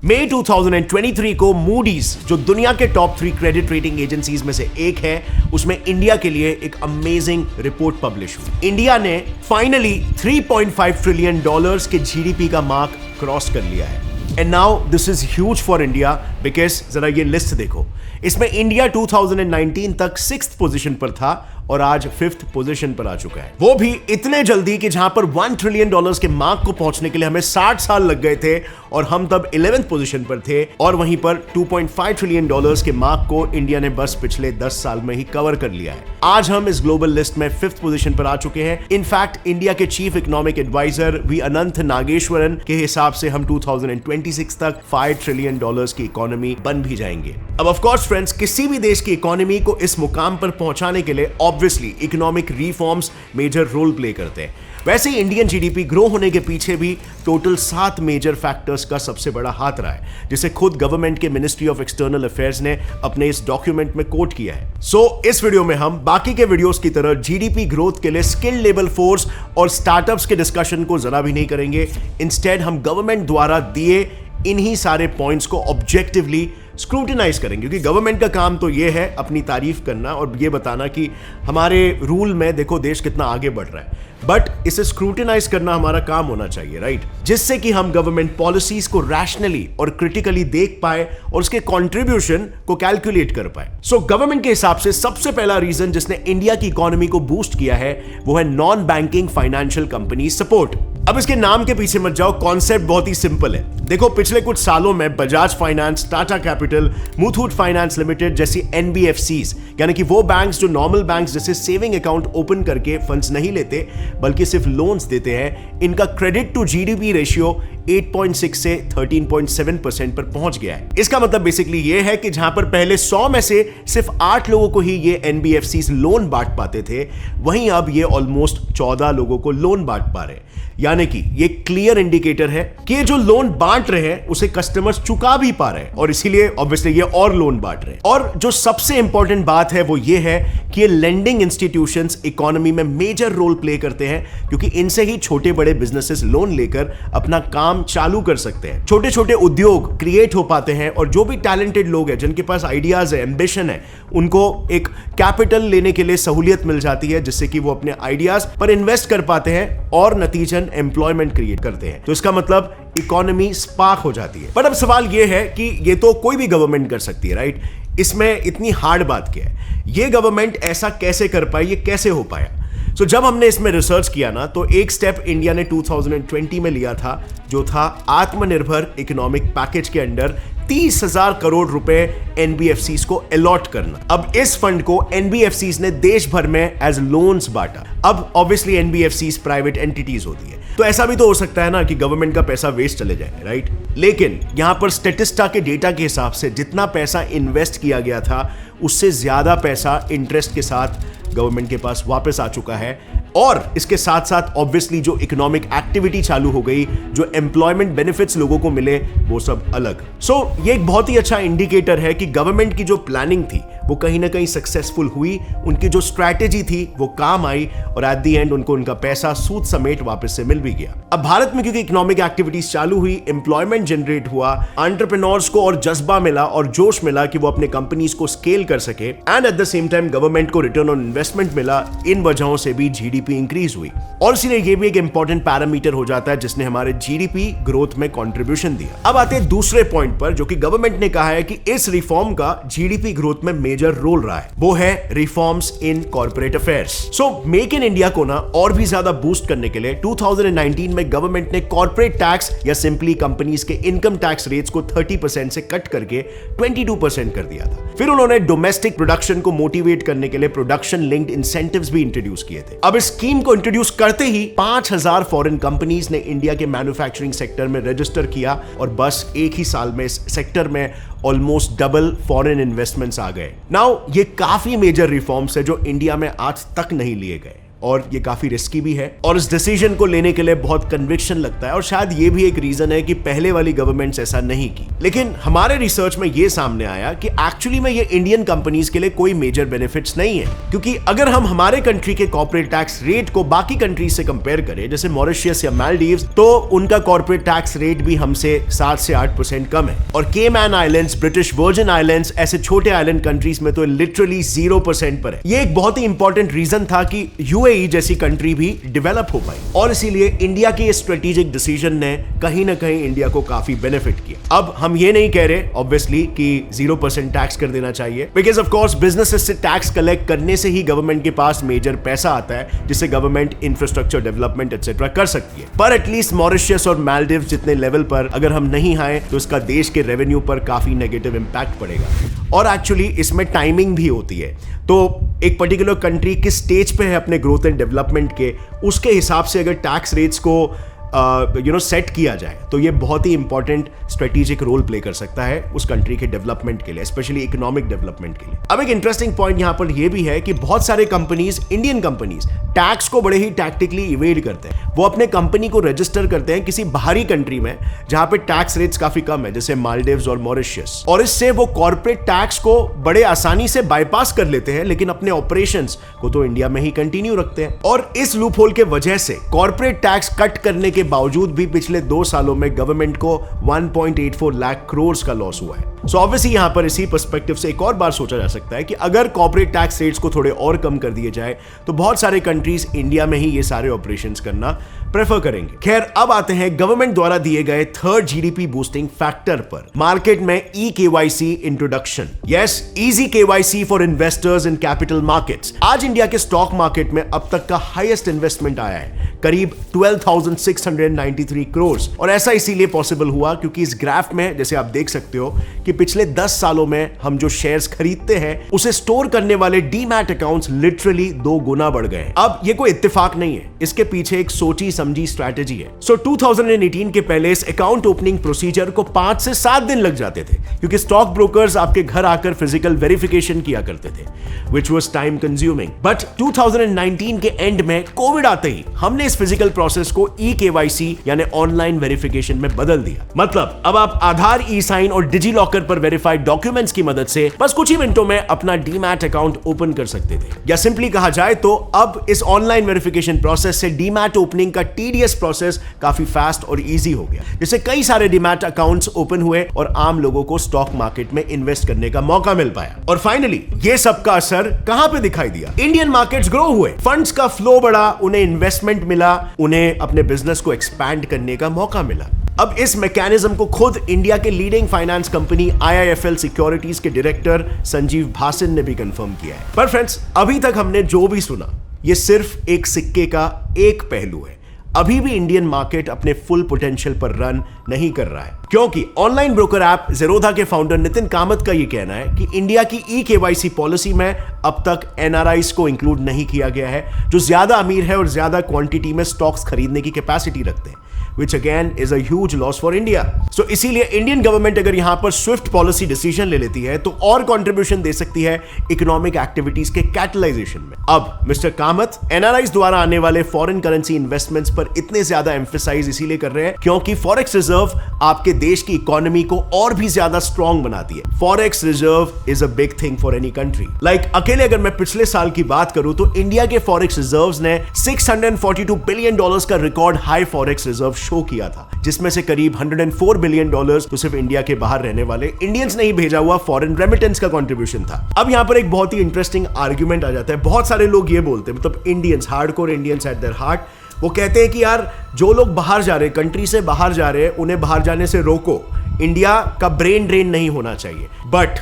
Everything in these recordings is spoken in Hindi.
मई 2023 को मूडीज, जो दुनिया के टॉप 3 क्रेडिट रेटिंग एजेंसीज में से एक है, उसमें इंडिया के लिए एक अमेजिंग रिपोर्ट पब्लिश हुई। इंडिया ने फाइनली $3.5 ट्रिलियन के जीडीपी का मार्क क्रॉस कर लिया है। And now this is huge for India because जरा ये लिस्ट देखो, इसमें इंडिया 2019 तक 6th पोजीशन पर था और आज 5th पोजीशन पर आ चुका है। वो भी इतने जल्दी कि जहां पर $1 ट्रिलियन के मार्क को पहुंचने के लिए हमें 60 साल लग गए थे और हम तब 11th पोजीशन पर थे, और वहीं पर $2.5 ट्रिलियन के मार्क को इंडिया ने बस पिछले 10 साल में ही कवर कर लिया है। आज हम इस ग्लोबल लिस्ट में 5th पोजीशन पर आ चुके हैं। इनफैक्ट इंडिया के चीफ इकोनॉमिक एडवाइजर वी अनंत नागेश्वरन के हिसाब से हम 2026 तक $5 ट्रिलियन की इकोनॉमी बन भी जाएंगे। अब ऑफ कोर्स फ्रेंड्स, किसी भी देश की इकोनॉमी को इस मुकाम पर पहुंचाने के लिए obviously economic reforms major role play करते हैं। वैसे ही इंडियन जीडीपी ग्रो होने के पीछे भी टोटल 7 मेजर फैक्टर्स का सबसे बड़ा हाथ रहा है, जिसे खुद गवर्नमेंट के मिनिस्ट्री ऑफ एक्सटर्नल अफेयर्स ने अपने इस डॉक्यूमेंट में कोट किया है। इस वीडियो में हम बाकी के वीडियोस की तरह जीडीपी ग्रोथ के लिए स्किल्ड लेबर फोर्स और स्टार्टअप्स के डिस्कशन को जरा भी नहीं करेंगे। इंस्टेड हम गवर्नमेंट द्वारा दिए इन्हीं सारे पॉइंट्स को ऑब्जेक्टिवली स्क्रूटिनाइज करेंगे, क्योंकि गवर्नमेंट का काम तो यह है अपनी तारीफ करना और ये बताना कि हमारे रूल में देखो देश कितना आगे बढ़ रहा है, बट इसे स्क्रूटिनाइज करना हमारा काम होना चाहिए, राइट? जिससे कि हम गवर्नमेंट पॉलिसीज को रैशनली और क्रिटिकली देख पाए और उसके कंट्रीब्यूशन को कैलकुलेट कर पाए। गवर्नमेंट के हिसाब से सबसे पहला रीजन जिसने इंडिया की इकोनॉमी को बूस्ट किया है वो है non banking financial company support. अब इसके नाम के पीछे मत जाओ, कॉन्सेप्ट बहुत ही सिंपल है। देखो, पिछले कुछ सालों में Bajaj finance, Tata capital, Muthoot finance limited जैसी एनबीएफसीज, यानी कि वो बैंक्स जो नॉर्मल बैंक्स जैसे सेविंग अकाउंट ओपन करके फंड्स नहीं लेते बल्कि सिर्फ लोन्स देते हैं, इनका क्रेडिट टू जीडीपी रेशियो 8.6 से 13.7% पर पहुंच गया है। इसका मतलब बेसिकली ये है कि जहां पर पहले 100 में से सिर्फ 8 लोगों को ही ये एनबीएफसीज लोन बांट पाते थे, वहीं अब ये ऑलमोस्ट 14 लोगों को लोन बांट पा रहे हैं। यानी कि ये क्लियर इंडिकेटर है कि ये जो लोन बांट रहे हैं उसे कस्टमर्स चुका भी पा रहे हैं, और इसीलिए ऑब्वियसली ये और लोन बांट रहे हैं। और जो सबसे इंपॉर्टेंट बात है वो ये है कि ये लेंडिंग इंस्टीट्यूशंस इकोनॉमी में मेजर रोल प्ले करते हैं, क्योंकि इनसे ही छोटे बड़े बिजनेसेस लोन लेकर अपना काम चालू कर सकते हैं। छोटे छोटे उद्योग क्रिएट हो पाते हैं, और जो भी टैलेंटेड लोग हैं जिनके पास आइडियाज है, एम्बिशन है, उनको एक कैपिटल लेने के लिए सहूलियत मिल जाती है, जिससे कि वो अपने आइडियाज पर इन्वेस्ट कर पाते हैं और नतीजन एम्प्लॉयमेंट क्रिएट करते हैं। तो इसका मतलब इकोनॉमी स्पार्क हो जाती है। पर अब सवाल यह है कि ये तो कोई भी गवर्नमेंट कर सकती है, राइट? इसमें इतनी हार्ड बात क्या है? ये गवर्नमेंट ऐसा कैसे कर पाई, ये कैसे हो पाया? जब हमने इसमें रिसर्च किया ना, तो एक स्टेप इंडिया ने 2020 में लिया था, जो था आत्मनिर्भर इकोनॉमिक पैकेज के अंडर 30,000 करोड़ रुपए एनबीएफसीज को अलॉट करना। अब इस फंड को एनबीएफसीज ने देश भर में एज लोन्स बांटा। अब ऑब्वियसली एनबीएफसीज प्राइवेट एंटिटीज होती है, तो ऐसा भी तो हो सकता है ना कि गवर्नमेंट का पैसा वेस्ट चले जाए, राइट? लेकिन यहां पर स्टेटिस्टा के डेटा के हिसाब से जितना पैसा इन्वेस्ट किया गया था उससे ज्यादा पैसा इंटरेस्ट के साथ गवर्नमेंट के पास वापस आ चुका है। और इसके साथ साथ ऑब्वियसली जो इकोनॉमिक एक्टिविटी चालू हो गई, जो एम्प्लॉयमेंट बेनिफिट्स लोगों को मिले, वो सब अलग। ये एक बहुत ही अच्छा इंडिकेटर है कि गवर्नमेंट की जो प्लानिंग थी वो कहीं ना कहीं सक्सेसफुल हुई, उनकी जो स्ट्रैटेजी थी वो काम आई, और एट द एंड उनको उनका पैसा सूद समेत वापस से मिल भी गया। अब भारत में क्योंकि इकोनॉमिक एक्टिविटीज चालू हुई, एम्प्लॉयमेंट जनरेट हुआ, एंटरप्रेन्योर्स को और जज्बा मिला और जोश मिला कि वो अपने कंपनीज को स्केल कर सके, and at the same time government को रिटर्न ऑन इन्वेस्टमेंट मिला। इन वजहों से भी जीडीपी इंक्रीज हुई, और इसलिए ये भी एक इंपॉर्टेंट पैरामीटर हो जाता है जिसने हमारे जीडीपी ग्रोथ में कंट्रीब्यूशन दिया। अब आते हैं दूसरे पॉइंट पर, जो कि गवर्नमेंट ने कहा है कि इस रिफॉर्म का जीडीपी ग्रोथ में मेजर रोल रहा है, वो है reforms in corporate affairs. Make in India को ना और भी ज्यादा बूस्ट करने के लिए 2019 में गवर्नमेंट ने कॉर्पोरेट टैक्स या सिंपली कंपनीज के इनकम टैक्स रेट्स को 30% से कट करके 22% कर दिया था। फिर उन्होंने डोमेस्टिक प्रोडक्शन को मोटिवेट करने के लिए प्रोडक्शन लिंक्ड इंसेंटिव्स भी इंट्रोड्यूस किए थे। अब इस स्कीम को इंट्रोड्यूस करते ही 5,000 फॉरेन कंपनीज ने इंडिया के मैन्युफैक्चरिंग सेक्टर में रजिस्टर किया, और बस एक ही साल में इस सेक्टर में ऑलमोस्ट डबल फॉरेन इन्वेस्टमेंट्स आ गए। नाउ ये काफी मेजर रिफॉर्म्स है जो इंडिया में आज तक नहीं लिए गए। और ये काफी रिस्की भी है और इस डिसीजन को लेने के लिए बहुत कन्विक्शन लगता है और शायद ये भी एक रीजन है कि पहले वाली गवर्नमेंट्स ऐसा नहीं की। लेकिन हमारे रिसर्च में ये सामने आया कि एक्चुअली में ये इंडियन कंपनीज के लिए कोई मेजर बेनिफिट्स नहीं है, क्योंकि अगर हम हमारे कंट्री के कॉर्पोरेट टैक्स रेट को बाकी कंट्रीज से कंपेयर करें, जैसे मॉरिशस या मालदीव्स, तो उनका कॉर्पोरेट टैक्स रेट भी हमसे 7 से 8% कम है। और Cayman Islands, British Virgin Islands, ऐसे छोटे आइलैंड कंट्रीज में तो लिटरली 0% पर है। ये एक बहुत ही इंपॉर्टेंट रीजन था कि यूएई जैसी कंट्री भी डेवलप हो पाई और इसीलिए इंडिया के स्ट्रेटेजिक डिसीजन ने कहीं ना कहीं इंडिया को काफी बेनिफिट किया। अब हम ये नहीं कह रहे ऑब्वियसली कि 0% टैक्स कर देना चाहिए, बिकॉज ऑफ कोर्स बिजनेसेस से टैक्स कलेक्ट करने से ही गवर्नमेंट के पास मेजर पैसा आता है जिससे गवर्नमेंट इंफ्रास्ट्रक्चर डेवलपमेंट एटसेट्रा कर सकती है। पर एटलीस्ट मॉरिशस और मालदीव्स जितने लेवल पर अगर हम नहीं आए तो इसका देश के रेवेन्यू पर काफी नेगेटिव इंपैक्ट पड़ेगा और एक्चुअली इसमें टाइमिंग भी होती है। तो एक पर्टिकुलर कंट्री किस स्टेज पे है अपने ग्रोथ एंड डेवलपमेंट के, उसके हिसाब से अगर टैक्स रेट्स को सेट किया जाए तो ये बहुत ही इंपॉर्टेंट स्ट्रेटेजिक रोल प्ले कर सकता है उस कंट्री के डेवलपमेंट के लिए, स्पेशली इकोनॉमिक डेवलपमेंट के लिए। अब एक इंटरेस्टिंग पॉइंट यहां पर यह भी है कि बहुत सारे कंपनीज, इंडियन कंपनीज, टैक्स को बड़े ही टैक्टिकली इवेड करते हैं। वो अपने कंपनी को रजिस्टर करते हैं किसी बाहरी कंट्री में जहां पे टैक्स रेट्स काफी कम है, जैसे मालदीव्स और मॉरिशस, और इससे वो कॉर्पोरेट टैक्स को बड़े आसानी से बाईपास कर लेते हैं, लेकिन अपने ऑपरेशंस को तो इंडिया में ही कंटिन्यू रखते हैं। और इस लूप होल के वजह से कॉर्पोरेट टैक्स कट करने के बावजूद भी पिछले 2 सालों में गवर्नमेंट को 1.84 लाख करोड़ का लॉस हुआ है। सो ऑब्वियसली यहां पर इसी पर्सपेक्टिव से एक और बार सोचा जा सकता है कि अगर कॉर्पोरेट टैक्स रेट्स को थोड़े और कम कर दिए जाए तो बहुत सारे कंट्रीज इंडिया में ही ये सारे ऑपरेशंस करना प्रेफर करेंगे। खैर, अब आते हैं गवर्नमेंट द्वारा दिए गए थर्ड जीडीपी बूस्टिंग फैक्टर पर। मार्केट में e-KYC introduction. Yes, easy KYC for investors in capital markets. आज इंडिया के स्टॉक मार्केट में अब तक का हाईएस्ट इन्वेस्टमेंट आया है, करीब 12,693 करोड़। और ऐसा इसीलिए पॉसिबल हुआ क्योंकि इस ग्राफ में जैसे आप देख सकते हो कि पिछले 10 सालों में हम जो शेयर्स खरीदते हैं उसे स्टोर करने वाले डीमैट अकाउंट्स लिटरली 2 गुना बढ़ गए। अब ये कोई इत्तेफाक नहीं है, इसके पीछे एक सोची समझी स्ट्रैटेजी है। सो 2018 के पहले इस अकाउंट ओपनिंग प्रोसीजर को 5 से 7 दिन लग जाते थे क्योंकि स्टॉक ब्रोकर्स आपके घर आकर फिजिकल वेरिफिकेशन किया करते थे, which was time consuming. But 2019 के एंड में कोविड आते ही हमने इस फिजिकल प्रोसेस को ई-केवाईसी यानी ऑनलाइन वेरिफिकेशन में बदल दिया। मतलब अब आप आधार, ई साइन और डिजी लॉकर पर वेरीफाइड डॉक्यूमेंट्स की मदद से बस कुछ ही मिनटों में अपना डीमैट अकाउंट ओपन कर सकते थे। या सिंपली कहा जाए तो अब इस ऑनलाइन वेरिफिकेशन प्रोसेस से डीमैट ओपनिंग का टीडीएस प्रोसेस काफी फास्ट और इजी हो गया, जिससे कई सारे डीमैट अकाउंट्स ओपन हुए और आम लोगों को स्टॉक मार्केट में इन्वेस्ट करने का मौका मिल पाया। और फाइनली ये सब का असर कहां पे दिखाई दिया? इंडियन मार्केट्स ग्रो हुए, फंड्स का फ्लो बढ़ा, उन्हें इन्वेस्टमेंट मिला, उन्हें अपने बिजनेस को एक्सपैंड करने का मौका मिला। अब इस मैकेनिज्म को खुद इंडिया के leading finance company IIFL securities के डायरेक्टर संजीव भासिन ने भी कंफर्म किया है। पर फ्रेंड्स, अभी तक हमने जो भी सुना ये सिर्फ एक सिक्के का एक पहलू है। अभी भी इंडियन मार्केट अपने फुल पोटेंशियल पर रन नहीं कर रहा है, क्योंकि ऑनलाइन ब्रोकर ऐप ज़ेरोधा के फाउंडर नितिन कामत का यह कहना है कि इंडिया की ई-केवाईसी पॉलिसी में अब तक एनआरआईज को इंक्लूड नहीं किया गया है, जो ज्यादा अमीर है और ज्यादा क्वांटिटी में स्टॉक्स खरीदने की कैपेसिटी रखते हैं, which again is a huge loss for India. So इसीलिए इंडियन गवर्नमेंट अगर यहां पर स्विफ्ट पॉलिसी डिसीजन ले लेती है तो और कंट्रीब्यूशन दे सकती है इकोनॉमिक एक्टिविटीज के कैटलाइजेशन में। अब मिस्टर कामत एनआरआईज द्वारा आने वाले फॉरेन करेंसी इन्वेस्टमेंट्स पर इतने ज्यादा एम्फेसाइज इसीलिए कर रहे हैं क्योंकि फॉरेक्स रिजर्व आपके देश की इकोनॉमी को और भी ज्यादा स्ट्रॉन्ग बनाती है। Forex reserve is a big thing for any country. Like अकेले अगर मैं पिछले साल की बात करूं तो इंडिया के फॉरेक्स रिजर्व्स ने $642 बिलियन का record high forex reserve show किया था, जिसमें से करीब $104 बिलियन तो सिर्फ इंडिया के बाहर रहने वाले इंडियंस ने ही भेजा हुआ फॉरेन रेमिटेंस का कंट्रीब्यूशन था। अब यहां पर एक बहुत ही इंटरेस्टिंग आर्गुमेंट आ जाता है। बहुत सारे लोग ये बोलते हैं, मतलब Indians, hardcore Indians eight their heart, वो कहते हैं कि यार जो लोग बाहर जा रहे हैं, कंट्री से बाहर जा रहे हैं, उन्हें बाहर जाने से रोको, इंडिया का ब्रेन ड्रेन नहीं होना चाहिए। बट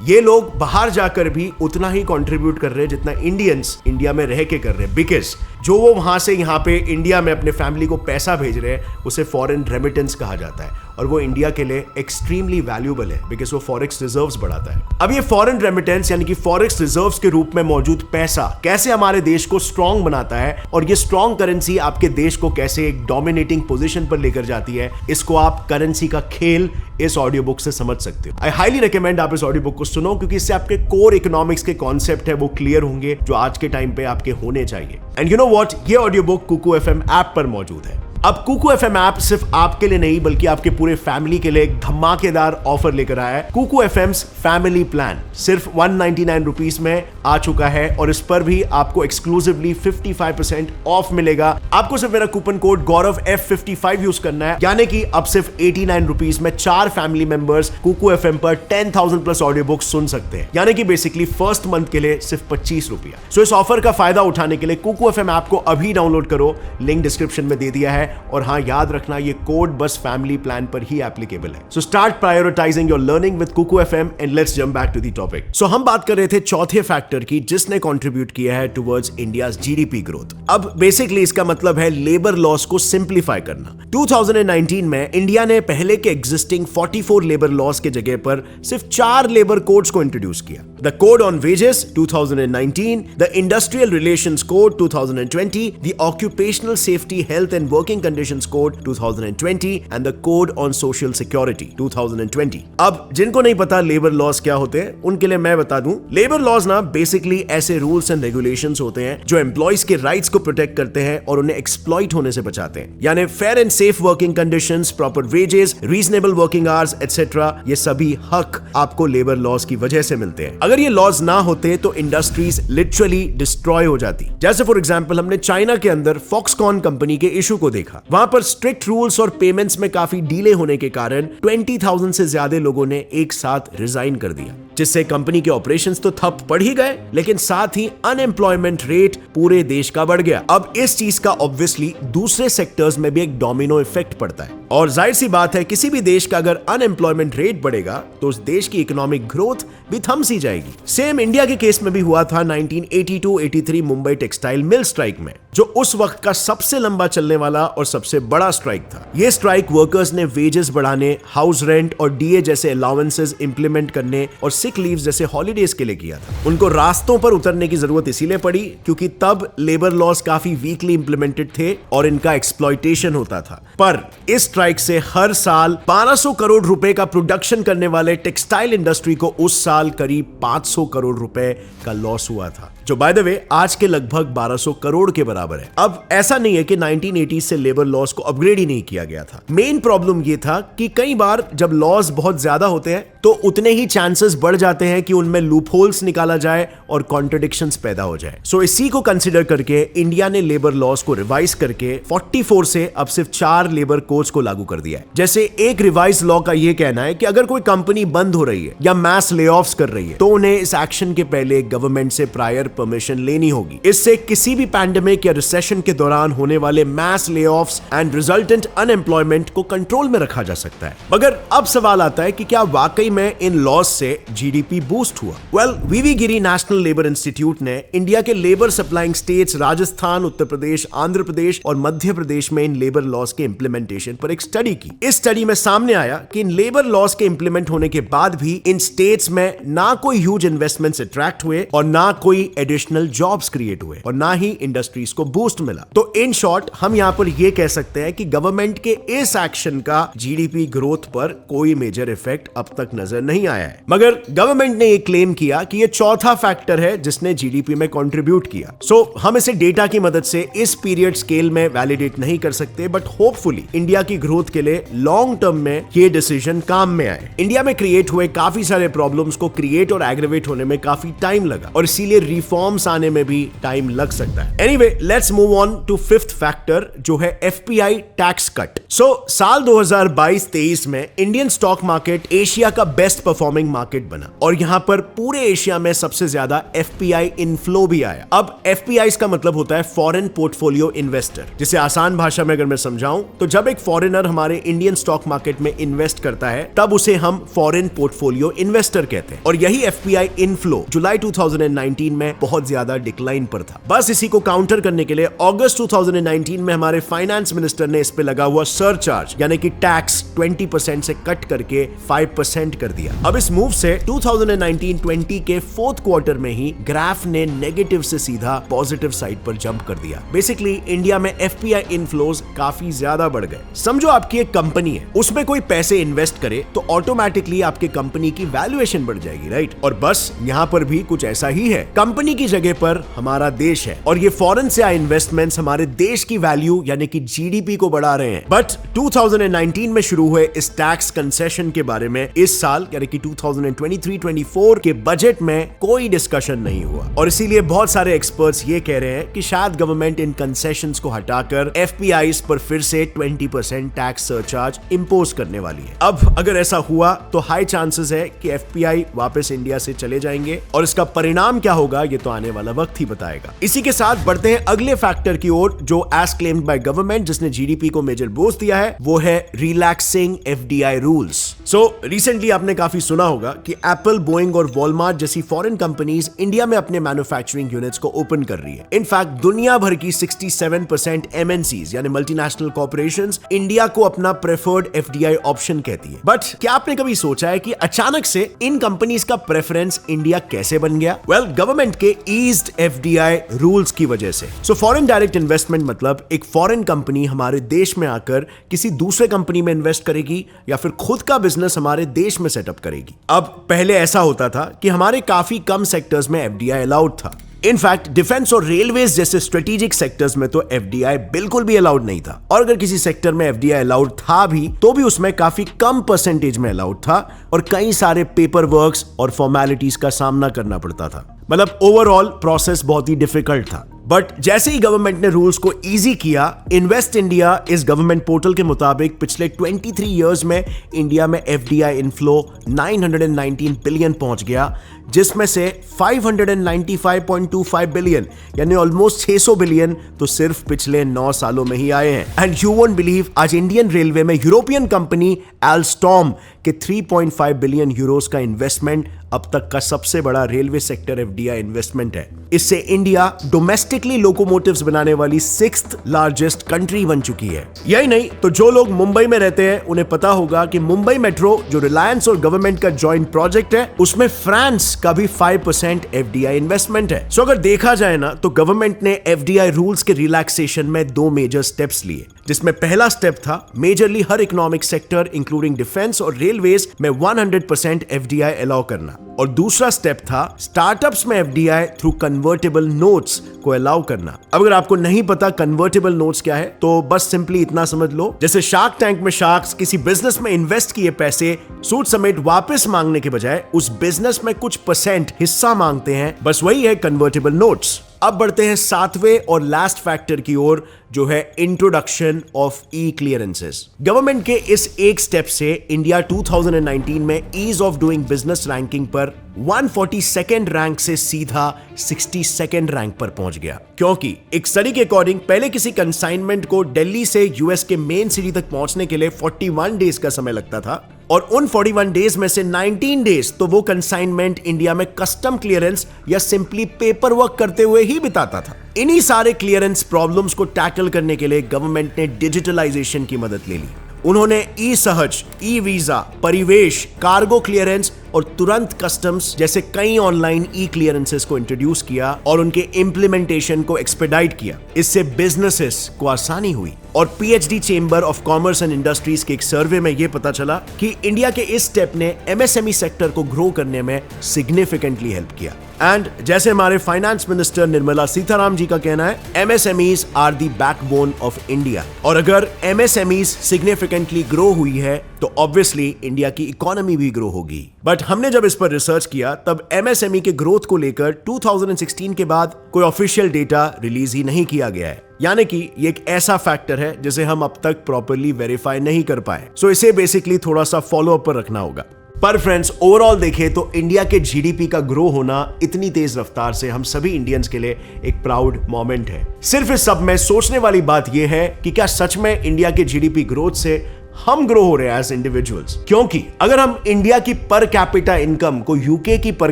ये लोग बाहर जाकर भी उतना ही कंट्रीब्यूट कर रहे हैं जितना इंडियंस इंडिया में रह के कर रहे हैं, बिकॉज जो वो वहां से यहाँ पे इंडिया में अपने फैमिली को पैसा भेज रहे हैं उसे फॉरेन रेमिटेंस कहा जाता है, और वो इंडिया के लिए एक्सट्रीमली वैल्यूएबल है बिकॉज वो फॉरेक्स रिजर्व्स बढ़ाता है। अब ये फॉरेन रेमिटेंस यानी कि फॉरेक्स रिजर्व्स के रूप में मौजूद पैसा कैसे हमारे देश को स्ट्रांग बनाता है और ये स्ट्रांग करेंसी आपके देश को कैसे एक डोमिनेटिंग पोजीशन पर लेकर जाती है, इसको आप करेंसी का खेल इस ऑडियो बुक से समझ सकते हो। आई हाईली रिकमेंड आप इस ऑडियो बुक को सुनो, क्योंकि इससे आपके कोर इकोनॉमिक्स के कॉन्सेप्ट है वो क्लियर होंगे जो आज के टाइम पे आपके होने चाहिए। एंड यू नो व्हाट, ये audio book Kuku FM app पर मौजूद है। अब कुकू एफएम ऐप सिर्फ आपके लिए नहीं बल्कि आपके पूरे फैमिली के लिए एक धमाकेदार ऑफर लेकर आया है। कुकू एफएम्स फैमिली प्लान सिर्फ 199 रुपीस में आ चुका है, और इस पर भी आपको एक्सक्लूसिवली 55% ऑफ मिलेगा। आपको सिर्फ मेरा कूपन कोड गौरव F55 यूज करना है, यानी कि अब सिर्फ 89 रुपीस में 4 फैमिली मेंबर्स कुकू एफएम पर 10,000 प्लस ऑडियो बुक सुन सकते हैं, यानी कि बेसिकली फर्स्ट मंथ के लिए सिर्फ 25 रुपया। सो इस ऑफर का फायदा उठाने के लिए कुकू एफएम ऐप को अभी डाउनलोड करो, लिंक डिस्क्रिप्शन में दे दिया है। और हाँ, याद रखना ये कोड बस फैमिली प्लान पर ही एप्लीकेबल है। So start prioritising your learning with Kuku FM and let's jump back to the topic. सो हम बात कर रहे थे चौथे फैक्टर की जिसने कंट्रीब्यूट किया है टुवर्ड्स इंडियाज जीडीपी ग्रोथ। अब बेसिकली इसका मतलब है लेबर लॉस को सिंप्लीफाई करना। 2019 में इंडिया ने पहले के एग्जिस्टिंग 44 लेबर लॉस के जगह पर सिर्फ 4 लेबर कोड्स को इंट्रोड्यूस किया। The code on wages 2019, the industrial relations code 2020, the occupational safety health and working conditions code 2020 and the code on social security 2020। अब जिनको नहीं पता लेबर लॉस क्या होते हैं उनके लिए मैं बता दूं, लेबर लॉस ना बेसिकली ऐसे रूल्स एंड रेगुलेशंस होते हैं जो एम्प्लॉइज के राइट्स को प्रोटेक्ट करते हैं और उन्हें एक्सप्लॉइट होने से बचाते हैं। यानी fair and safe working conditions, proper wages, reasonable working hours etcetera, ये सभी हक आपको लेबर लॉस की वजह से मिलते हैं। अगर ये लॉज ना होते तो इंडस्ट्रीज लिटरली डिस्ट्रॉय हो जाती। जैसे फॉर एग्जांपल हमने चाइना के अंदर फॉक्सकॉन कंपनी के इशू को देखा। वहां पर स्ट्रिक्ट रूल्स और पेमेंट्स में काफी डिले होने के कारण 20,000 से ज्यादा लोगों ने एक साथ रिजाइन कर दिया, जिससे कंपनी के ऑपरेशंस तो ठप पड़ ही गए, लेकिन साथ ही अनएम्प्लॉयमेंट रेट पूरे देश का बढ़ गया। अब इस चीज का ऑब्वियसली दूसरे सेक्टर्स में भी एक डोमिनो इफेक्ट पड़ता है, और जाहिर सी बात है किसी भी देश का अगर अनएम्प्लॉयमेंट रेट बढ़ेगा तो उस देश की इकोनॉमिक ग्रोथ भी थम सी जाएगी। सेम इंडिया के केस में भी हुआ था 1982-83 मुंबई टेक्सटाइल मिल स्ट्राइक में, जो उस वक्त का सबसे लंबा चलने वाला और सबसे बड़ा स्ट्राइक था। यह स्ट्राइक वर्कर्स ने वेजेस बढ़ाने, हाउस रेंट और डीए जैसे अलाउंसेस इंप्लीमेंट करने और सिक लीव जैसे हॉलीडेज के लिए किया था। उनको रास्तों पर उतरने की जरूरत इसीलिए पड़ी क्योंकि तब लेबर लॉस काफी वीकली इंप्लीमेंटेड थे और इनका एक्सप्लॉइटेशन होता था। पर इस स्ट्राइक से हर साल 1200 करोड़ रुपए का प्रोडक्शन करने वाले टेक्सटाइल इंडस्ट्री को उस साल करीब 500 करोड़ रुपए का लॉस हुआ था, जो बाय द वे आज के लगभग 1200 करोड़ के बराबर है। अब ऐसा नहीं है कि 1980 से लेबर लॉस को अपग्रेड ही नहीं किया गया था। मेन प्रॉब्लम यह था कि कई बार जब लॉस बहुत ज्यादा होते हैं तो उतने ही चांसेस बढ़ जाते हैं कि उनमें लूपहोल्स निकाला जाए और कॉन्ट्रडिक्शंस पैदा हो जाए। सो इसी को कंसीडर करके इंडिया ने लेबर लॉस को रिवाइज करके 44 से अब सिर्फ 4 लेबर कोड्स को लागू कर दिया है। जैसे एक रिवाइज लॉ का यह कहना है कि अगर कोई कंपनी बंद हो रही है या मैस लेऑफ्स कर रही है तो उन्हें इस एक्शन के पहले गवर्नमेंट से प्रायर परमिशन लेनी होगी। इससे किसी भी पैंडेमिक या रिसेशन के दौरान होने वाले mass layoffs and resultant unemployment को कंट्रोल में रखा जा सकता है। मगर अब सवाल आता है कि क्या वाकई में इन लॉस से जीडीपी बूस्ट हुआ? वेल, वीवी गिरी नेशनल लेबर इंस्टीट्यूट ने इंडिया के labour supplying states Rajasthan, Uttar Pradesh, Andhra Pradesh और मध्य प्रदेश में इन लेबर लॉस के इंप्लीमेंटेशन पर एक स्टडी की। इस स्टडी में सामने आया कि इन लेबर लॉस के इंप्लीमेंट होने के बाद भी इन स्टेट्स में ना कोई ह्यूज इन्वेस्टमेंट्स अट्रैक्ट हुए और ना कोई एडिशनल जॉब्स क्रिएट हुए और ना ही इंडस्ट्रीज को बूस्ट मिला। तो इन शॉर्ट हम यहां पर यह कह सकते हैं कि गवर्नमेंट के इस एक्शन का जीडीपी ग्रोथ पर कोई मेजर इफेक्ट अब तक नजर नहीं आया है। मगर गवर्नमेंट ने यह क्लेम किया कि यह चौथा फैक्टर है जिसने जीडीपी में कंट्रीब्यूट किया। सो हम इसे डेटा की मदद से इस पीरियड स्केल में वैलिडेट नहीं कर सकते, बट होपफुली इंडिया की ग्रोथ के लिए लॉन्ग टर्म में यह डिसीजन काम में आए। इंडिया में क्रिएट हुए काफी सारे प्रॉब्लम्स को क्रिएट और एग्रीवेट होने में काफी टाइम लगा और इसीलिए रिफॉर्म्स आने में भी टाइम लग सकता है। Anyway, let's move on to fifth factor जो है एफपीआई टैक्स कट। सो साल 2022-23 में इंडियन स्टॉक मार्केट एशिया का बेस्ट परफॉर्मिंग मार्केट बना और यहां पर पूरे एशिया में सबसे ज्यादा एफपीआई इनफ्लो भी आया। अब एफपीआई का मतलब होता है फॉरेन पोर्टफोलियो इन्वेस्टर, जिसे आसान भाषा में अगर मैं समझाऊं तो जब एक फॉरेनर हमारे इंडियन स्टॉक मार्केट में इन्वेस्ट करता है तब उसे हम फॉरेन पोर्टफोलियो इन्वेस्टर कहते हैं। और यही एफपीआई इनफ्लो जुलाई 2019 में बहुत ज्यादा डिक्लाइन पर था। बस इसी को काउंटर करने के लिए अगस्त 2019 में हमारे फाइनेंस मिनिस्टर ने इस पे लगा हुआ सरचार्ज यानी कि टैक्स 20% से कट करके 5% कर दिया। अब इस मूव से 2019-20 के फोर्थ क्वार्टर में ही ग्राफ ने नेगेटिव से सीधा पॉजिटिव साइड पर जंप कर दिया। बेसिकली इंडिया में एफपीआई इनफ्लोज काफी ज्यादा बढ़ गए। समझो आपकी एक कंपनी है, उसमें कोई पैसे इन्वेस्ट करे तो ऑटोमेटिकली आपके कंपनी की वैल्यूएशन बढ़ जाएगी, राइट? और बस यहाँ पर भी कुछ ऐसा ही है। कंपनी की जगह पर हमारा देश है और ये फॉरेन से आए इन्वेस्टमेंट्स हमारे देश की वैल्यू यानी कि जीडीपी को बढ़ा रहे हैं। बट 2019 में शुरू हुए इस टैक्स कंसेशन के बारे में इस साल यानी कि 2023-24 के बजट में कोई डिस्कशन नहीं हुआ और इसीलिए बहुत सारे एक्सपर्ट्स ये कह रहे हैं कि शायद गवर्नमेंट इन कंसेशंस को हटाकर एफपीआईज पर फिर से 20% टैक्स सरचार्ज इंपोज करने वाली है। अब अगर ऐसा हुआ तो हाई चांसेस है कि एफपीआई वापस इंडिया से चले जाएंगे और इसका परिणाम क्या होगा ये तो आने वाला वक्त ही बताएगा। इसी के साथ बढ़ते हैं अगले फैक्टर की ओर जो एज क्लेम्ड बाय गवर्नमेंट जिसने जीडीपी को मेजर बूस्ट दिया है, वो है relaxing FDI rules. So recently आपने काफी सुना होगा कि एप्पल, बोइंग और वॉलमार्ट जैसी फॉरेन कंपनीज इंडिया में अपने मैन्युफैक्चरिंग यूनिट्स को ओपन कर रही है। इनफैक्ट दुनिया भर की 67% एमएनसीज यानी मल्टीनेशनल कॉर्पोरेशंस इंडिया को अपना प्रेफर्ड एफडीआई ऑप्शन कहती है। बट क्या आपने कभी सोचा है कि अचानक से इन कंपनीज का प्रेफरेंस इंडिया कैसे बन गया? वेल, गवर्नमेंट के ईज्ड एफडीआई रूल्स की वजह से। सो फॉरेन डायरेक्ट इन्वेस्टमेंट मतलब एक फॉरेन कंपनी हमारे देश में आकर किसी दूसरे कंपनी में इन्वेस्ट करेगी या फिर खुद का बिजनेस हमारे देश में सेटअप करेगी। अब पहले ऐसा होता था कि हमारे काफी कम सेक्टर्स में एफडीआई अलाउड था। इनफैक्ट डिफेंस और रेलवेज जैसे स्ट्रेटेजिक सेक्टर्स में तो एफडीआई बिल्कुल भी अलाउड नहीं था और अगर किसी सेक्टर में एफडीआई अलाउड था भी तो भी उसमें काफी कम परसेंटेज में अलाउड था और कई सारे पेपर वर्क्स और फॉर्मेलिटीज का सामना करना पड़ता था। मतलब ओवरऑल प्रोसेस बहुत ही डिफिकल्ट था। बट जैसे ही गवर्नमेंट ने रूल्स को इजी किया, इन्वेस्ट इंडिया इस गवर्नमेंट पोर्टल के मुताबिक पिछले 23 इयर्स में इंडिया में एफडीआई इनफ्लो 919 बिलियन पहुंच गया, जिसमें से 595.25 बिलियन यानी ऑलमोस्ट 600 बिलियन तो सिर्फ पिछले 9 सालों में ही आए हैं। एंड यू वोंट बिलीव, आज इंडियन रेलवे में यूरोपियन कंपनी एल्स्टॉम के 3.5 बिलियन यूरोस का इन्वेस्टमेंट अब तक का सबसे बड़ा रेलवे सेक्टर एफडीआई इन्वेस्टमेंट है। इससे इंडिया डोमेस्टिकली लोकोमोटिव्स बनाने वाली 6th लार्जेस्ट कंट्री बन चुकी है। यही नहीं तो जो लोग मुंबई में रहते हैं उन्हें पता होगा कि मुंबई मेट्रो जो रिलायंस और गवर्नमेंट का जॉइंट प्रोजेक्ट है उसमें फ्रांस का भी 5% एफडीआई इन्वेस्टमेंट है। सो अगर देखा जाए ना तो गवर्नमेंट ने एफडीआई रूल्स के रिलैक्सेशन में 2 मेजर स्टेप्स लिए, जिसमें पहला स्टेप था मेजरली हर इकोनॉमिक सेक्टर इंक्लूडिंग डिफेंस और रेलवेज में 100% एफडीआई अलाउ करना और दूसरा स्टेप था स्टार्टअप्स में एफडीआई थ्रू कन्वर्टेबल नोट्स को अलाउ करना। अब अगर आपको नहीं पता कन्वर्टेबल नोट्स क्या है तो बस सिंपली इतना समझ लो, जैसे शार्क टैंक में शार्क्स किसी बिजनेस में इन्वेस्ट किए पैसे सूद समेत वापस मांगने के बजाय उस बिजनेस में कुछ % हिस्सा मांगते हैं, बस वही है कन्वर्टेबल नोट्स। अब बढ़ते हैं 7वें और लास्ट फैक्टर की ओर जो है introduction of e clearances. Government के इस एक स्टेप से इंडिया 2019 में ease of doing business ranking पर 142nd रैंक से सीधा 62nd रैंक पर पहुंच गया, क्योंकि एक स्टडी के अकॉर्डिंग पहले किसी कंसाइनमेंट को दिल्ली से यूएस के मेन सिटी तक पहुंचने के लिए 41 डेज का समय लगता था और उन 41 डेज में से 19 डेज तो वो कंसाइनमेंट इंडिया में कस्टम क्लियरेंस या सिंपली पेपर वर्क करते हुए ही बिताता था। इन्हीं सारे क्लियरेंस प्रॉब्लम्स को टैकल करने के लिए गवर्नमेंट ने डिजिटलाइजेशन की मदद ले ली। उन्होंने ई सहज, ई वीजा, परिवेश, कार्गो क्लियरेंस और तुरंत कस्टम्स जैसे कई ऑनलाइन ई क्लियरेंसेस को इंट्रोड्यूस किया और उनके इंप्लीमेंटेशन को एक्सपेडाइट किया। इससे बिजनेसेस को आसानी हुई और PhD chamber of commerce and industries के एक सर्वे में यह पता चला कि इंडिया के इस स्टेप ने एमएसएमई सेक्टर को ग्रो करने में सिग्निफिकेंटली हेल्प किया। एंड जैसे हमारे फाइनेंस मिनिस्टर निर्मला सीताराम जी का कहना है, MSMEs are the backbone of India. और अगर एमएसएमईज सिग्निफिकेंटली ग्रो हुई है तो ऑब्वियसली इंडिया की इकोनॉमी भी ग्रो होगी। बट हमने जब इस पर रिसर्च किया तब एमएसएमई के ग्रोथ को लेकर 2016 के बाद कोई ऑफिशियल डेटा रिलीज ही नहीं किया गया है, यानी कि ये एक ऐसा फैक्टर है जिसे हम अब तक प्रॉपर्ली वेरीफाई नहीं कर पाए। सो इसे बेसिकली थोड़ा सा फॉलो अप पर रखना होगा। पर फ्रेंड्स, ओवरऑल देखें तो इंडिया के जीडीपी का ग्रो होना इतनी तेज रफ्तार से हम सभी इंडियंस के लिए एक प्राउड मोमेंट है। सिर्फ इस सब में सोचने वाली बात यह है कि क्या सच में इंडिया के जीडीपी ग्रोथ से हम ग्रो हो रहे हैं एज इंडिविजुअल्स। क्योंकि अगर हम इंडिया की पर कैपिटा इनकम को यूके की पर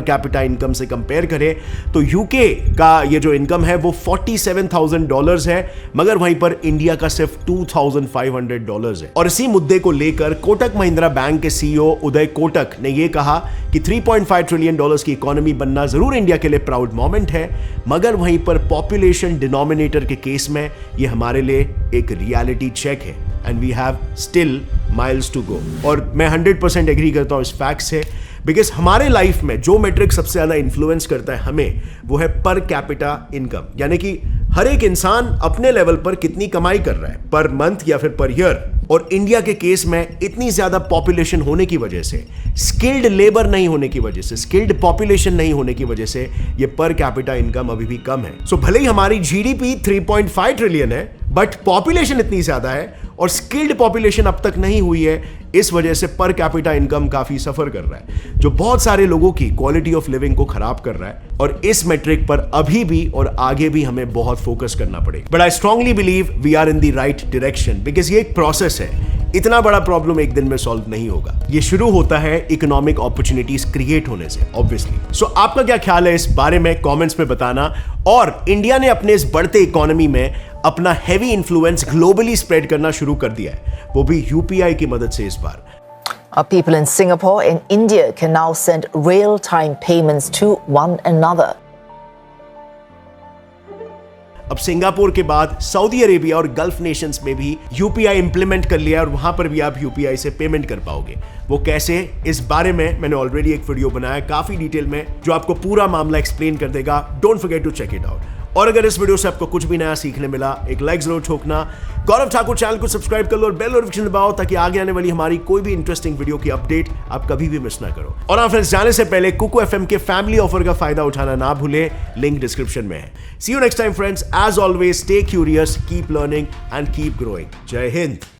कैपिटा इनकम से कंपेयर करें तो यूके का ये जो इनकम है वो $47,000 है, मगर वहीं पर इंडिया का सिर्फ $2,500 है। और इसी मुद्दे को लेकर कोटक महिंद्रा बैंक के सीईओ उदय कोटक ने यह कहा कि $3.5 ट्रिलियन की इकोनॉमी बनना जरूर इंडिया के लिए प्राउड मोमेंट है, मगर वहीं पर पॉपुलेशन डिनोमिनेटर के केस में यह हमारे लिए एक रियलिटी चेक है and we have still miles to go. और मैं 100% एग्री करता हूं इस फैक्ट से, बिकॉज हमारे लाइफ में जो मेट्रिक सबसे ज्यादा इन्फ्लुएंस करता है हमें, वो है पर कैपिटा इनकम, यानी कि हर एक इंसान अपने लेवल पर कितनी कमाई कर रहा है पर मंथ या फिर पर ईयर। और इंडिया के केस में इतनी ज्यादा पॉपुलेशन होने की वजह से, स्किल्ड लेबर नहीं होने की वजह से, स्किल्ड पॉपुलेशन नहीं होने की वजह से ये पर कैपिटा इनकम अभी भी कम है। सो भले ही हमारी जीडीपी 3.5 ट्रिलियन है, बट पॉपुलेशन इतनी ज्यादा है और स्किल्ड पॉपुलेशन अब तक नहीं हुई है, इस वजह से पर कैपिटा इनकम काफी सफर कर रहा है, जो बहुत सारे लोगों की क्वालिटी ऑफ लिविंग को खराब कर रहा है। और इस मेट्रिक पर अभी भी और आगे भी हमें बहुत फोकस करना पड़ेगा। But I strongly believe we are in the right direction, because ये एक प्रोसेस है। इतना बड़ा प्रॉब्लम एक दिन में सॉल्व नहीं होगा, ये शुरू होता है इकोनॉमिक अपॉर्चुनिटीज क्रिएट होने से, ऑब्वियसली। सो आपका क्या ख्याल है इस बारे में कमेंट्स में बताना। और इंडिया ने अपने इस बढ़ते इकोनॉमी में अपना हैवी इन्फ्लुएंस ग्लोबली स्प्रेड करना शुरू कर दिया है, वो भी यूपीआई की मदद से इस बार। People in Singapore and India can now send real-time payments to one another. अब सिंगापुर के बाद सऊदी अरेबिया और गल्फ नेशंस में भी यूपीआई इंप्लीमेंट कर लिया और वहां पर भी आप यूपीआई से पेमेंट कर पाओगे। वो कैसे, इस बारे में मैंने ऑलरेडी एक वीडियो बनाया काफी डिटेल में, जो आपको पूरा मामला एक्सप्लेन कर देगा। Don't forget to check it out. और अगर इस वीडियो से आपको कुछ भी नया सीखने मिला, एक लाइक जरूर ठोकना। गौरव ठाकुर चैनल को सब्सक्राइब कर लो और बेल नोटिफिकेशन दबाओ, ताकि आगे आने वाली हमारी कोई भी इंटरेस्टिंग वीडियो की अपडेट आप कभी भी मिस ना करो। और हाँ फ्रेंड्स, जाने से पहले कुकू एफएम के फैमिली ऑफर का फायदा उठाना ना भूले, लिंक डिस्क्रिप्शन में है। See you next time friends, as always stay curious, keep learning and keep growing. जय हिंद।